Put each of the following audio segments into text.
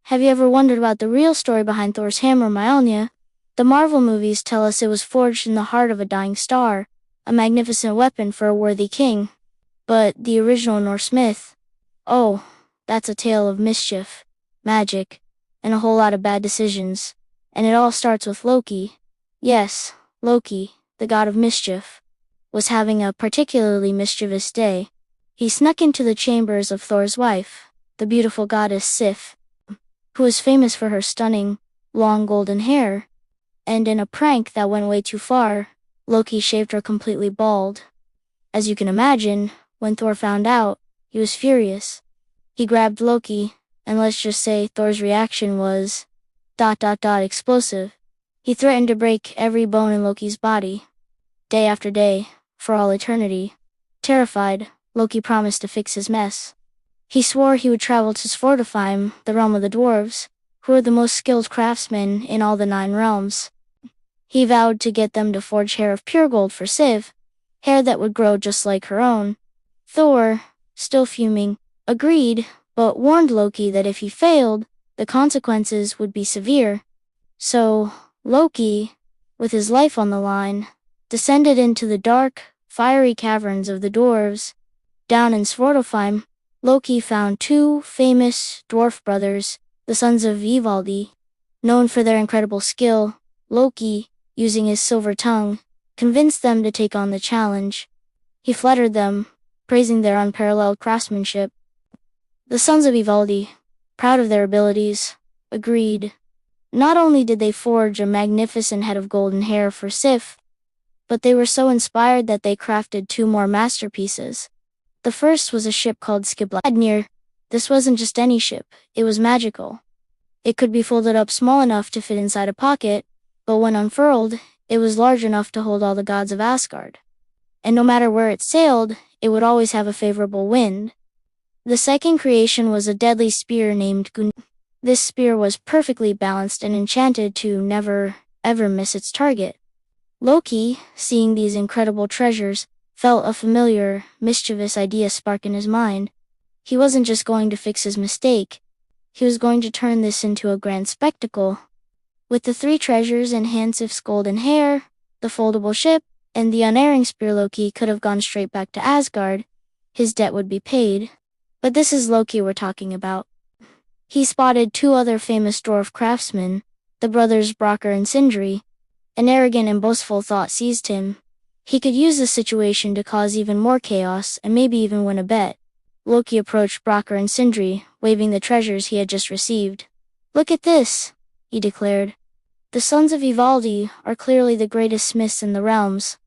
Have you ever wondered about the real story behind Thor's hammer, Mjölnir? The Marvel movies tell us it was forged in the heart of a dying star, a magnificent weapon for a worthy king. But the original Norse myth? Oh, that's a tale of mischief, magic, and a whole lot of bad decisions. And it all starts with Loki. Yes, Loki, the god of mischief, was having a particularly mischievous day. He snuck into the chambers of Thor's wife, the beautiful goddess Sif, who was famous for her stunning, long golden hair. And in a prank that went way too far, Loki shaved her completely bald. As you can imagine, when Thor found out, he was furious. He grabbed Loki, and let's just say Thor's reaction was... explosive. He threatened to break every bone in Loki's body. Day after day, for all eternity. Terrified, Loki promised to fix his mess. He swore he would travel to Svartalfheim, the realm of the Dwarves, who are the most skilled craftsmen in all the 9 realms. He vowed to get them to forge hair of pure gold for Sif, hair that would grow just like her own. Thor, still fuming, agreed, but warned Loki that if he failed, the consequences would be severe. So, Loki, with his life on the line, descended into the dark, fiery caverns of the Dwarves. Down in Svartalfheim, Loki found 2 famous dwarf brothers, the sons of Ivaldi. Known for their incredible skill, Loki, using his silver tongue, convinced them to take on the challenge. He flattered them, praising their unparalleled craftsmanship. The sons of Ivaldi, proud of their abilities, agreed. Not only did they forge a magnificent head of golden hair for Sif, but they were so inspired that they crafted 2 more masterpieces. The first was a ship called Mjölnir. This wasn't just any ship, it was magical. It could be folded up small enough to fit inside a pocket, but when unfurled, it was large enough to hold all the gods of Asgard. And no matter where it sailed, it would always have a favorable wind. The second creation was a deadly spear named Gun. This spear was perfectly balanced and enchanted to never, ever miss its target. Loki, seeing these incredible treasures, felt a familiar, mischievous idea spark in his mind. He wasn't just going to fix his mistake, he was going to turn this into a grand spectacle. With the 3 treasures in Sif's golden hair, the foldable ship, and the unerring spear, Loki could have gone straight back to Asgard. His debt would be paid. But this is Loki we're talking about. He spotted 2 other famous dwarf craftsmen, the brothers Brokkr and Sindri. An arrogant and boastful thought seized him. He could use the situation to cause even more chaos and maybe even win a bet. Loki approached Brokkr and Sindri, waving the treasures he had just received. "Look at this," he declared. "The sons of Ivaldi are clearly the greatest smiths in the realms.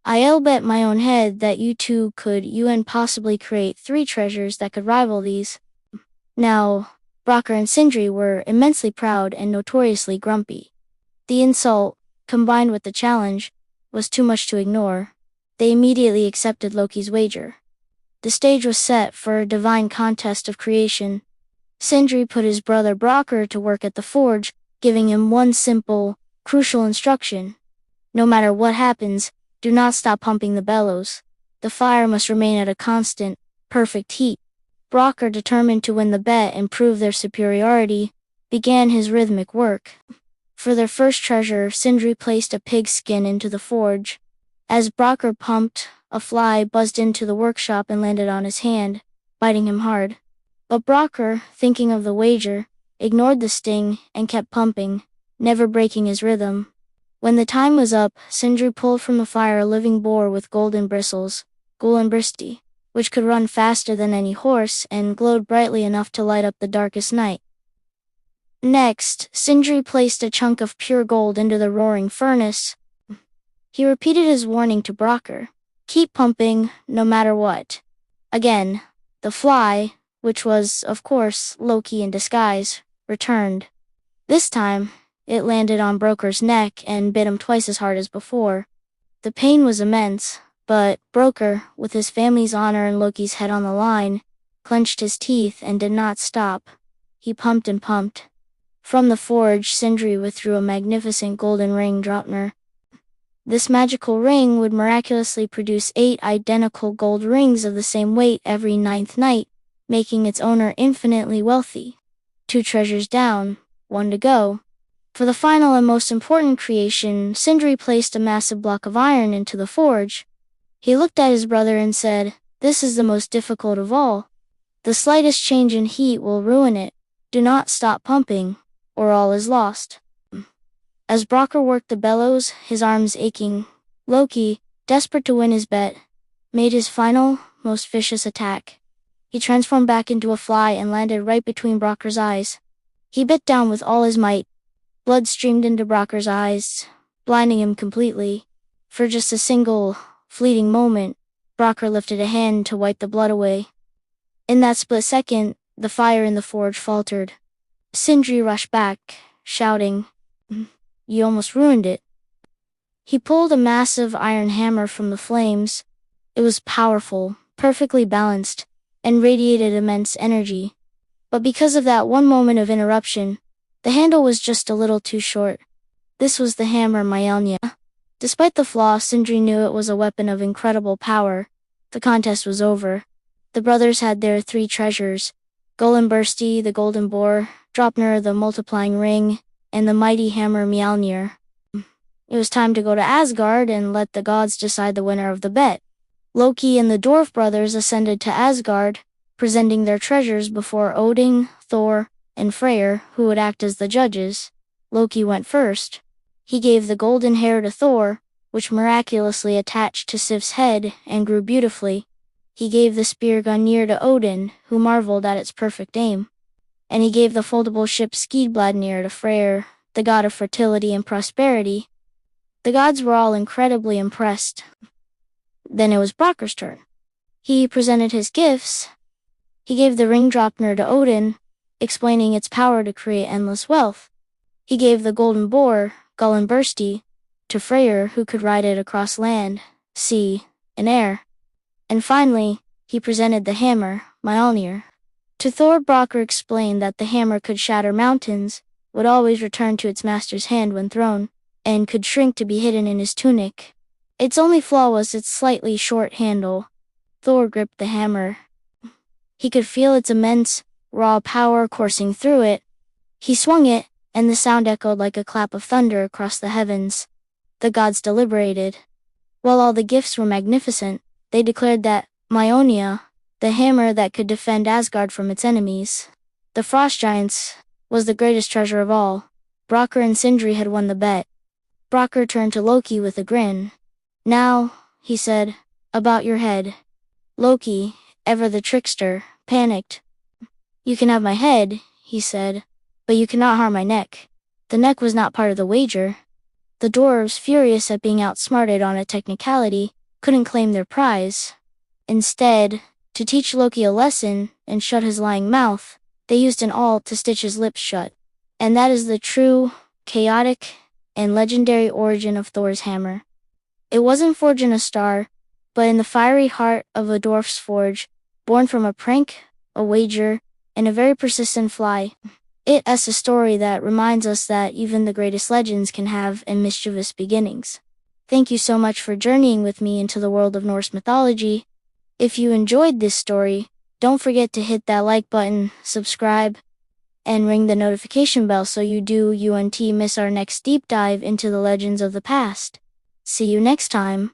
I'll bet my own head that you 2 could possibly create 3 treasures that could rival these." Now, Brokkr and Sindri were immensely proud and notoriously grumpy. The insult, combined with the challenge, was too much to ignore. They immediately accepted Loki's wager. The stage was set for a divine contest of creation. Sindri put his brother Brokkr to work at the forge, giving him one simple, crucial instruction. No matter what happens, do not stop pumping the bellows. The fire must remain at a constant, perfect heat. Brokkr, determined to win the bet and prove their superiority, began his rhythmic work. For their first treasure, Sindri placed a pig's skin into the forge. As Brokkr pumped, a fly buzzed into the workshop and landed on his hand, biting him hard. But Brokkr, thinking of the wager, ignored the sting and kept pumping, never breaking his rhythm. When the time was up, Sindri pulled from the fire a living boar with golden bristles, Gullinbristi, which could run faster than any horse and glowed brightly enough to light up the darkest night. Next, Sindri placed a chunk of pure gold into the roaring furnace. He repeated his warning to Brokkr, "Keep pumping, no matter what." Again, the fly, which was, of course, Loki in disguise, returned. This time, it landed on Brokkr's neck and bit him twice as hard as before. The pain was immense, but Brokkr, with his family's honor and Loki's head on the line, clenched his teeth and did not stop. He pumped and pumped. From the forge, Sindri withdrew a magnificent golden ring Draupnir. This magical ring would miraculously produce 8 identical gold rings of the same weight every 9th night, making its owner infinitely wealthy. 2 treasures down, 1 to go. For the final and most important creation, Sindri placed a massive block of iron into the forge. He looked at his brother and said, "This is the most difficult of all. The slightest change in heat will ruin it. Do not stop pumping, or all is lost." As Brokkr worked the bellows, his arms aching, Loki, desperate to win his bet, made his final, most vicious attack. He transformed back into a fly and landed right between Brokkr's eyes. He bit down with all his might. Blood streamed into Brokkr's eyes, blinding him completely. For just a single, fleeting moment, Brokkr lifted a hand to wipe the blood away. In that split second, the fire in the forge faltered. Sindri rushed back, shouting, "You almost ruined it." He pulled a massive iron hammer from the flames. It was powerful, perfectly balanced, and radiated immense energy. But because of that one moment of interruption, the handle was just a little too short. This was the hammer Mjölnir. Despite the flaw, Sindri knew it was a weapon of incredible power. The contest was over. The brothers had their 3 treasures: Gullinbursti, the golden boar, Draupnir, the multiplying ring, and the mighty hammer Mjölnir. It was time to go to Asgard and let the gods decide the winner of the bet. Loki and the dwarf brothers ascended to Asgard, presenting their treasures before Odin, Thor, and Freyr, who would act as the judges. Loki went first. He gave the golden hair to Thor, which miraculously attached to Sif's head and grew beautifully. He gave the spear Gungnir to Odin, who marveled at its perfect aim. And he gave the foldable ship Skidbladnir to Freyr, the god of fertility and prosperity. The gods were all incredibly impressed. Then it was Brokkr's turn. He presented his gifts. He gave the ring Draupnir to Odin, explaining its power to create endless wealth. He gave the golden boar, Gullinbursti, to Freyr, who could ride it across land, sea, and air. And finally, he presented the hammer, Mjölnir. To Thor, Brokkr explained that the hammer could shatter mountains, would always return to its master's hand when thrown, and could shrink to be hidden in his tunic. Its only flaw was its slightly short handle. Thor gripped the hammer. He could feel its immense, raw power coursing through it. He swung it, and the sound echoed like a clap of thunder across the heavens. The gods deliberated. While all the gifts were magnificent, they declared that Mjölnir, the hammer that could defend Asgard from its enemies, the frost giants, was the greatest treasure of all. Brokkr and Sindri had won the bet. Brokkr turned to Loki with a grin. "Now," he said, "about your head." Loki, ever the trickster, panicked. "You can have my head," he said, "but you cannot harm my neck." The neck was not part of the wager. The dwarves, furious at being outsmarted on a technicality, couldn't claim their prize. Instead, to teach Loki a lesson and shut his lying mouth, they used an awl to stitch his lips shut. And that is the true, chaotic, and legendary origin of Thor's hammer. It wasn't forged in a star, but in the fiery heart of a dwarf's forge, born from a prank, a wager, and a very persistent fly. It is a story that reminds us that even the greatest legends can have a mischievous beginnings. Thank you so much for journeying with me into the world of Norse mythology. If you enjoyed this story, don't forget to hit that like button, subscribe, and ring the notification bell so you don't miss our next deep dive into the legends of the past. See you next time.